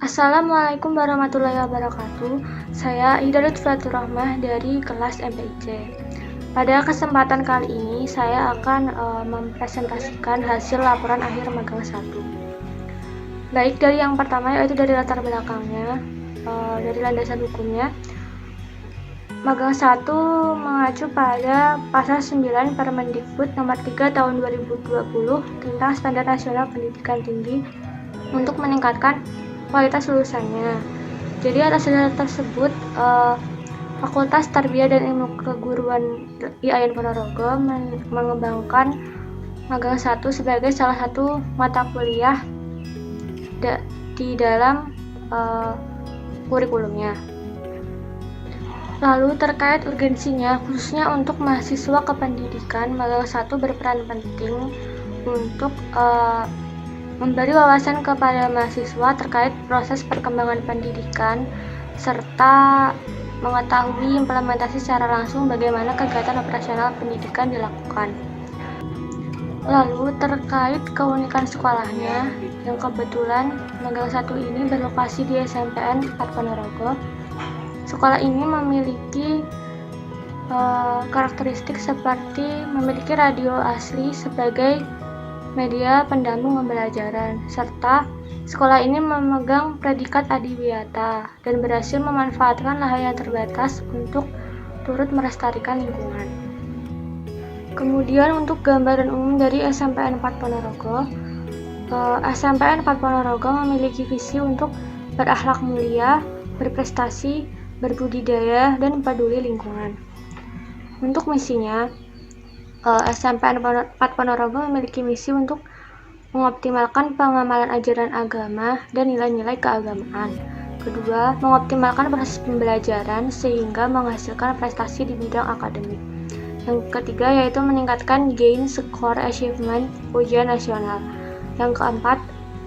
Assalamualaikum warahmatullahi wabarakatuh. Saya Ida Lutfiatur Rahmah dari kelas MPIC. Pada kesempatan kali ini saya akan mempresentasikan hasil laporan akhir magang 1. Baik, dari yang pertama yaitu dari latar belakangnya, dari landasan hukumnya. Magang 1 mengacu pada Pasal 9 Permendikbud Nomor 3 Tahun 2020 tentang Standar Nasional Pendidikan Tinggi untuk meningkatkan kualitas lulusannya. Jadi atas dasar tersebut, Fakultas Tarbiyah dan Ilmu Keguruan IAIN Ponorogo mengembangkan magang 1 sebagai salah satu mata kuliah di dalam kurikulumnya. Lalu terkait urgensinya, khususnya untuk mahasiswa kependidikan, magang 1 berperan penting untuk memberi wawasan kepada mahasiswa terkait proses perkembangan pendidikan, serta mengetahui implementasi secara langsung bagaimana kegiatan operasional pendidikan dilakukan. Lalu terkait keunikan sekolahnya, yang kebetulan magang 1 ini berlokasi di SMPN 4 Ponorogo. Sekolah ini memiliki karakteristik seperti memiliki radio asli sebagai media pendamping pembelajaran, serta sekolah ini memegang predikat adiwiyata dan berhasil memanfaatkan lahan yang terbatas untuk turut melestarikan lingkungan. Kemudian untuk gambaran umum dari SMPN 4 Ponorogo, SMPN 4 Ponorogo memiliki visi untuk berakhlak mulia, berprestasi, berbudidaya, dan peduli lingkungan. Untuk misinya, SMPN 4 Ponorogo memiliki misi untuk mengoptimalkan pengamalan ajaran agama dan nilai-nilai keagamaan. Kedua, mengoptimalkan proses pembelajaran sehingga menghasilkan prestasi di bidang akademik. Yang ketiga yaitu meningkatkan gain score achievement ujian nasional. Yang keempat,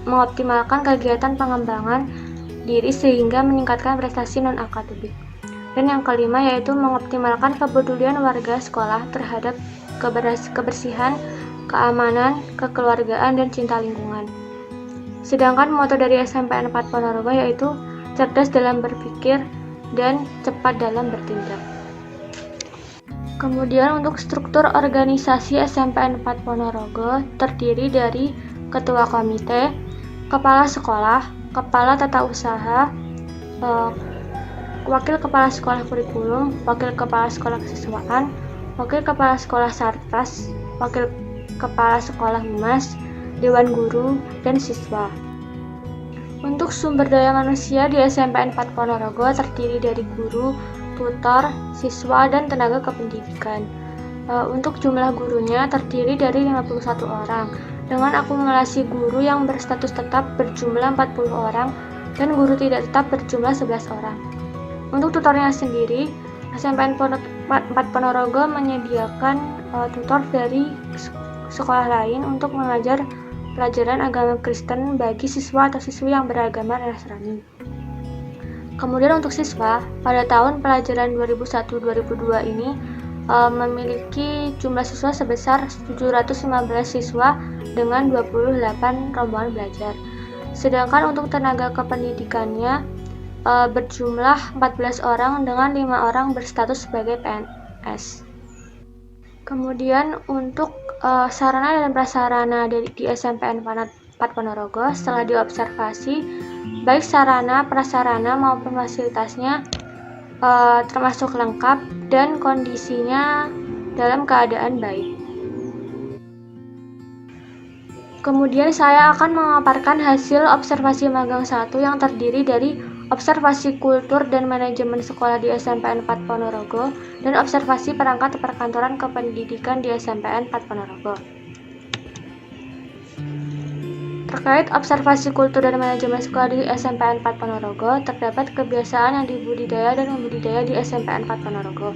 mengoptimalkan kegiatan pengembangan diri sehingga meningkatkan prestasi non-akademik. Dan yang kelima yaitu mengoptimalkan kepedulian warga sekolah terhadap kebersihan, keamanan, kekeluargaan, dan cinta lingkungan. Sedangkan moto dari SMPN 4 Ponorogo yaitu cerdas dalam berpikir dan cepat dalam bertindak. Kemudian untuk struktur organisasi SMPN 4 Ponorogo terdiri dari ketua komite, kepala sekolah, kepala tata usaha, wakil kepala sekolah kurikulum, wakil kepala sekolah kesiswaan, wakil kepala sekolah sartas, wakil kepala sekolah humas, dewan guru, dan siswa. Untuk sumber daya manusia di SMPN 4 Ponorogo terdiri dari guru, tutor, siswa, dan tenaga kependidikan. Untuk jumlah gurunya terdiri dari 51 orang, dengan akumulasi guru yang berstatus tetap berjumlah 40 orang dan guru tidak tetap berjumlah 11 orang. Untuk tutornya sendiri, SMPN 4 Ponorogo menyediakan tutor dari sekolah lain untuk mengajar pelajaran agama Kristen bagi siswa atau siswi yang beragama Nasrani. Kemudian untuk siswa, pada tahun pelajaran 2001-2002 ini memiliki jumlah siswa sebesar 715 siswa dengan 28 rombongan belajar. Sedangkan untuk tenaga kependidikannya berjumlah 14 orang dengan 5 orang berstatus sebagai PNS. Kemudian untuk sarana dan prasarana di SMPN 4 Ponorogo setelah diobservasi, baik sarana, prasarana maupun fasilitasnya termasuk lengkap dan kondisinya dalam keadaan baik. Kemudian saya akan memaparkan hasil observasi magang 1 yang terdiri dari observasi kultur dan manajemen sekolah di SMPN 4 Ponorogo dan observasi perangkat perkantoran kependidikan di SMPN 4 Ponorogo. Terkait observasi kultur dan manajemen sekolah di SMPN 4 Ponorogo, terdapat kebiasaan yang dibudidaya dan membudidaya di SMPN 4 Ponorogo.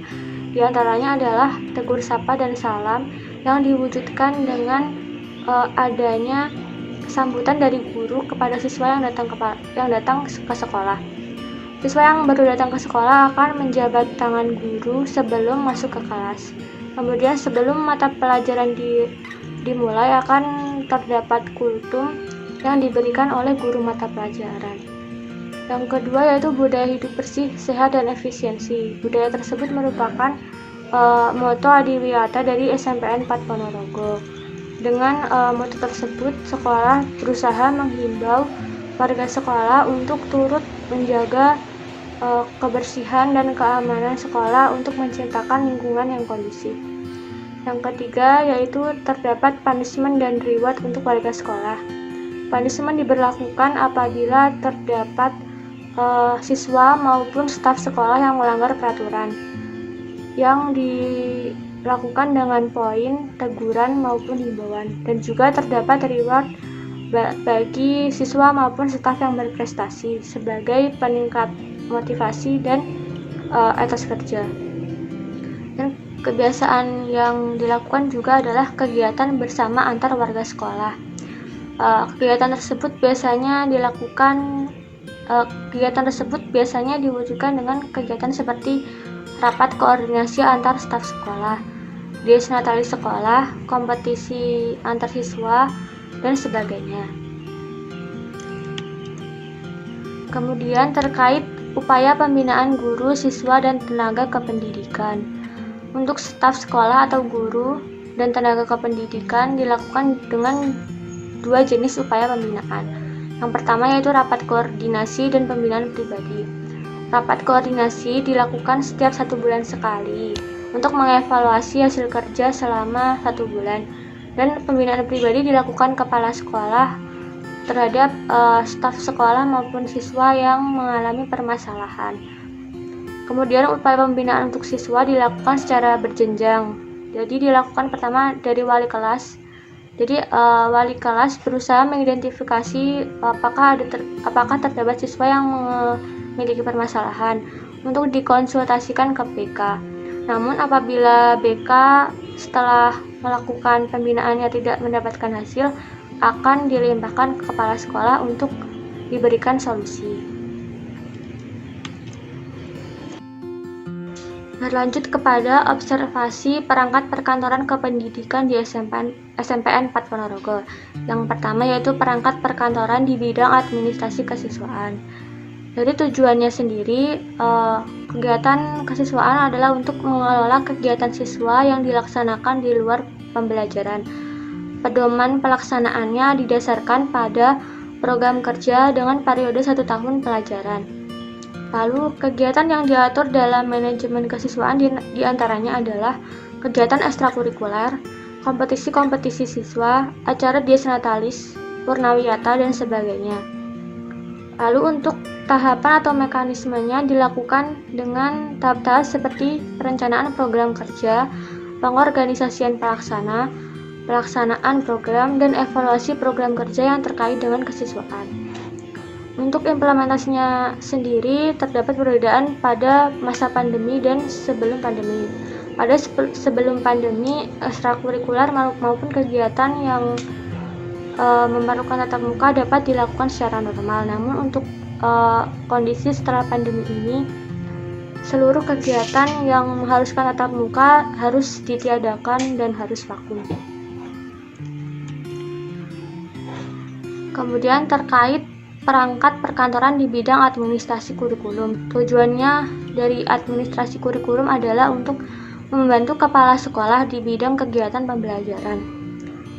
Di antaranya adalah tegur sapa dan salam yang diwujudkan dengan adanya sambutan dari guru kepada siswa yang datang ke sekolah. Siswa yang baru datang ke sekolah akan menjabat tangan guru sebelum masuk ke kelas. Kemudian sebelum mata pelajaran dimulai akan terdapat kultum yang diberikan oleh guru mata pelajaran. Yang kedua yaitu budaya hidup bersih, sehat, dan efisiensi. Budaya tersebut merupakan moto Adiwiyata dari SMPN 4 Ponorogo. Dengan moto tersebut, sekolah berusaha menghimbau warga sekolah untuk turut menjaga kebersihan dan keamanan sekolah untuk menciptakan lingkungan yang kondusif. Yang ketiga yaitu terdapat punishment dan reward untuk warga sekolah. Punishment diberlakukan apabila terdapat siswa maupun staf sekolah yang melanggar peraturan, yang dilakukan dengan poin, teguran maupun himbauan, dan juga terdapat reward bagi siswa maupun staf yang berprestasi sebagai peningkat motivasi dan etos kerja. Dan kebiasaan yang dilakukan juga adalah kegiatan bersama antar warga sekolah. Kegiatan tersebut biasanya diwujudkan dengan kegiatan seperti rapat koordinasi antar staf sekolah, dies natalis sekolah, kompetisi antar siswa, dan sebagainya. Kemudian terkait upaya pembinaan guru, siswa, dan tenaga kependidikan. Untuk staf sekolah atau guru dan tenaga kependidikan dilakukan dengan dua jenis upaya pembinaan. Yang pertama yaitu rapat koordinasi dan pembinaan pribadi. Rapat koordinasi dilakukan setiap 1 bulan sekali untuk mengevaluasi hasil kerja selama 1 bulan. Dan pembinaan pribadi dilakukan kepala sekolah terhadap staf sekolah maupun siswa yang mengalami permasalahan. Kemudian upaya pembinaan untuk siswa dilakukan secara berjenjang. Jadi dilakukan pertama dari wali kelas. Jadi wali kelas berusaha mengidentifikasi apakah terdapat siswa yang memiliki permasalahan untuk dikonsultasikan ke BK. Namun apabila BK setelah melakukan pembinaannya tidak mendapatkan hasil, akan dilimpahkan ke kepala sekolah untuk diberikan solusi. Berlanjut kepada observasi perangkat perkantoran kependidikan di SMPN 4 Ponorogo. Yang pertama yaitu perangkat perkantoran di bidang administrasi kesiswaan. Dari tujuannya sendiri, kegiatan kesiswaan adalah untuk mengelola kegiatan siswa yang dilaksanakan di luar pembelajaran. Pedoman pelaksanaannya didasarkan pada program kerja dengan periode 1 tahun pelajaran. Lalu, kegiatan yang diatur dalam manajemen kesiswaan diantaranya adalah kegiatan ekstrakurikuler, kompetisi-kompetisi siswa, acara dies natalis, purnawiyata, dan sebagainya. Lalu untuk tahapan atau mekanismenya dilakukan dengan tahap-tahap seperti perencanaan program kerja, pengorganisasian pelaksanaan program, dan evaluasi program kerja yang terkait dengan kesiswaan. Untuk implementasinya sendiri terdapat perbedaan pada masa pandemi dan sebelum pandemi. Pada sebelum pandemi, ekstrakurikuler maupun kegiatan yang memerlukan tatap muka dapat dilakukan secara normal. Namun untuk kondisi setelah pandemi ini, seluruh kegiatan yang mengharuskan tatap muka harus ditiadakan dan harus vakum. Kemudian terkait perangkat perkantoran di bidang administrasi kurikulum. Tujuannya dari administrasi kurikulum adalah untuk membantu kepala sekolah di bidang kegiatan pembelajaran.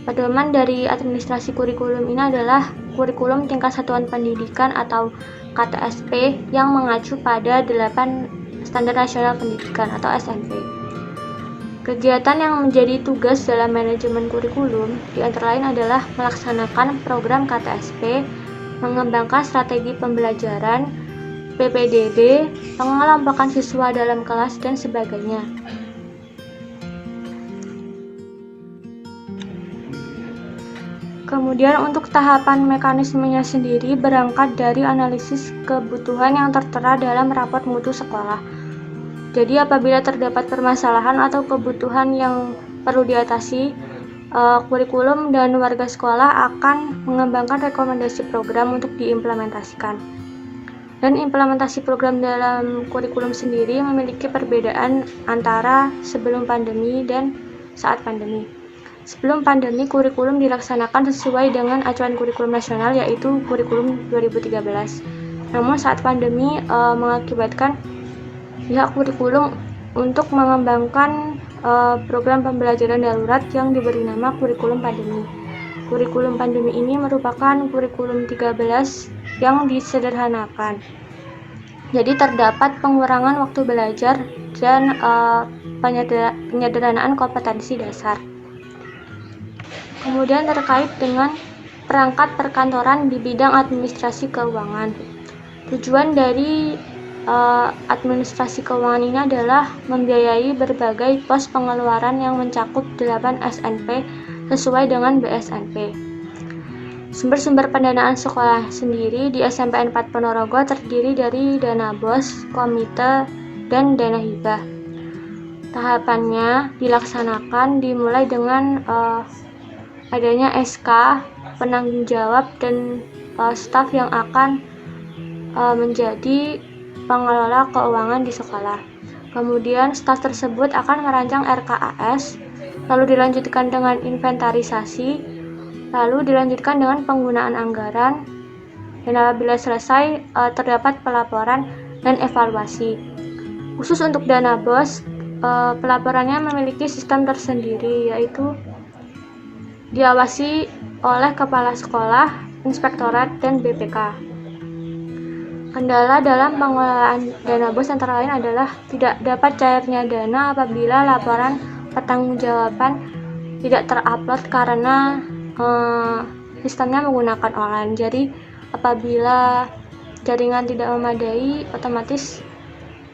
Pedoman dari administrasi kurikulum ini adalah kurikulum tingkat satuan pendidikan atau KTSP yang mengacu pada 8 Standar Nasional Pendidikan atau SMP. Kegiatan yang menjadi tugas dalam manajemen kurikulum diantara lain adalah melaksanakan program KTSP, mengembangkan strategi pembelajaran, PPDB, pengelompokan siswa dalam kelas, dan sebagainya. Kemudian untuk tahapan mekanismenya sendiri berangkat dari analisis kebutuhan yang tertera dalam raport mutu sekolah. Jadi apabila terdapat permasalahan atau kebutuhan yang perlu diatasi, kurikulum dan warga sekolah akan mengembangkan rekomendasi program untuk diimplementasikan. Dan implementasi program dalam kurikulum sendiri memiliki perbedaan antara sebelum pandemi dan saat pandemi. Sebelum pandemi, kurikulum dilaksanakan sesuai dengan acuan kurikulum nasional yaitu kurikulum 2013. Namun saat pandemi mengakibatkan pihak kurikulum untuk mengembangkan program pembelajaran darurat yang diberi nama kurikulum pandemi. Kurikulum pandemi ini merupakan kurikulum 13 yang disederhanakan. Jadi terdapat pengurangan waktu belajar dan penyederhanaan kompetensi dasar. Kemudian terkait dengan perangkat perkantoran di bidang administrasi keuangan. Tujuan dari administrasi keuangan ini adalah membiayai berbagai pos pengeluaran yang mencakup 8 SNP sesuai dengan BSNP. Sumber-sumber pendanaan sekolah sendiri di SMPN 4 Ponorogo terdiri dari dana BOS, komite, dan dana hibah. Tahapannya dilaksanakan dimulai dengan adanya SK, penanggung jawab, dan staf yang akan menjadi pengelola keuangan di sekolah. Kemudian staf tersebut akan merancang RKAS, lalu dilanjutkan dengan inventarisasi, lalu dilanjutkan dengan penggunaan anggaran, dan apabila selesai terdapat pelaporan dan evaluasi. Khusus untuk dana BOS, pelaporannya memiliki sistem tersendiri, yaitu diawasi oleh kepala sekolah, inspektorat, dan BPK. Kendala dalam pengelolaan dana BOS antara lain adalah tidak dapat cairnya dana apabila laporan pertanggungjawaban tidak terupload karena sistemnya menggunakan online. Jadi apabila jaringan tidak memadai, otomatis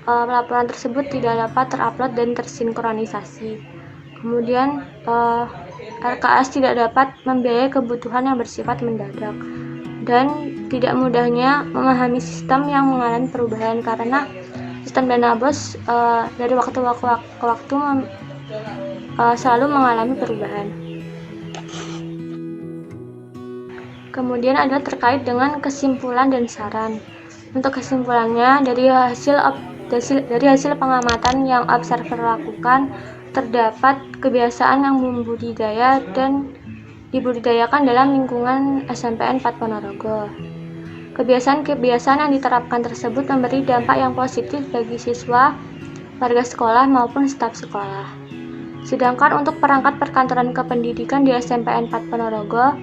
laporan tersebut tidak dapat terupload dan tersinkronisasi. Kemudian RKAS tidak dapat membiayai kebutuhan yang bersifat mendadak dan tidak mudahnya memahami sistem yang mengalami perubahan karena sistem dana BOS dari waktu ke waktu selalu mengalami perubahan. Kemudian adalah terkait dengan kesimpulan dan saran. Untuk kesimpulannya, dari hasil pengamatan yang observer lakukan, terdapat kebiasaan yang membudidaya dan dibudidayakan dalam lingkungan SMPN 4 Ponorogo. Kebiasaan-kebiasaan yang diterapkan tersebut memberi dampak yang positif bagi siswa, warga sekolah maupun staf sekolah. Sedangkan untuk perangkat perkantoran kependidikan di SMPN 4 Ponorogo,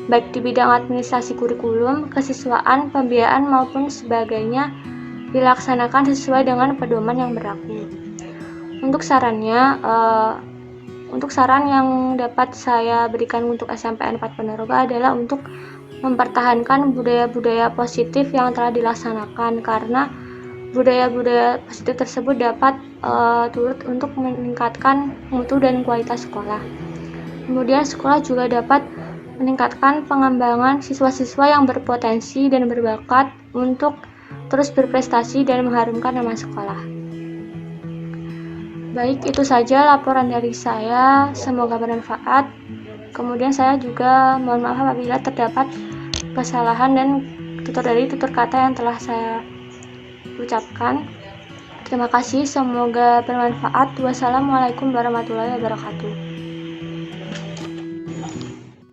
baik di bidang administrasi kurikulum, kesiswaan, pembiayaan maupun sebagainya dilaksanakan sesuai dengan pedoman yang berlaku. Untuk saran yang dapat saya berikan untuk SMPN 4 Ponorogo adalah untuk mempertahankan budaya-budaya positif yang telah dilaksanakan karena budaya-budaya positif tersebut dapat turut untuk meningkatkan mutu dan kualitas sekolah. Kemudian sekolah juga dapat meningkatkan pengembangan siswa-siswa yang berpotensi dan berbakat untuk terus berprestasi dan mengharumkan nama sekolah. Baik, itu saja laporan dari saya, semoga bermanfaat. Kemudian saya juga mohon maaf apabila terdapat kesalahan dan tutur kata yang telah saya ucapkan. Terima kasih, semoga bermanfaat. Wassalamualaikum warahmatullahi wabarakatuh.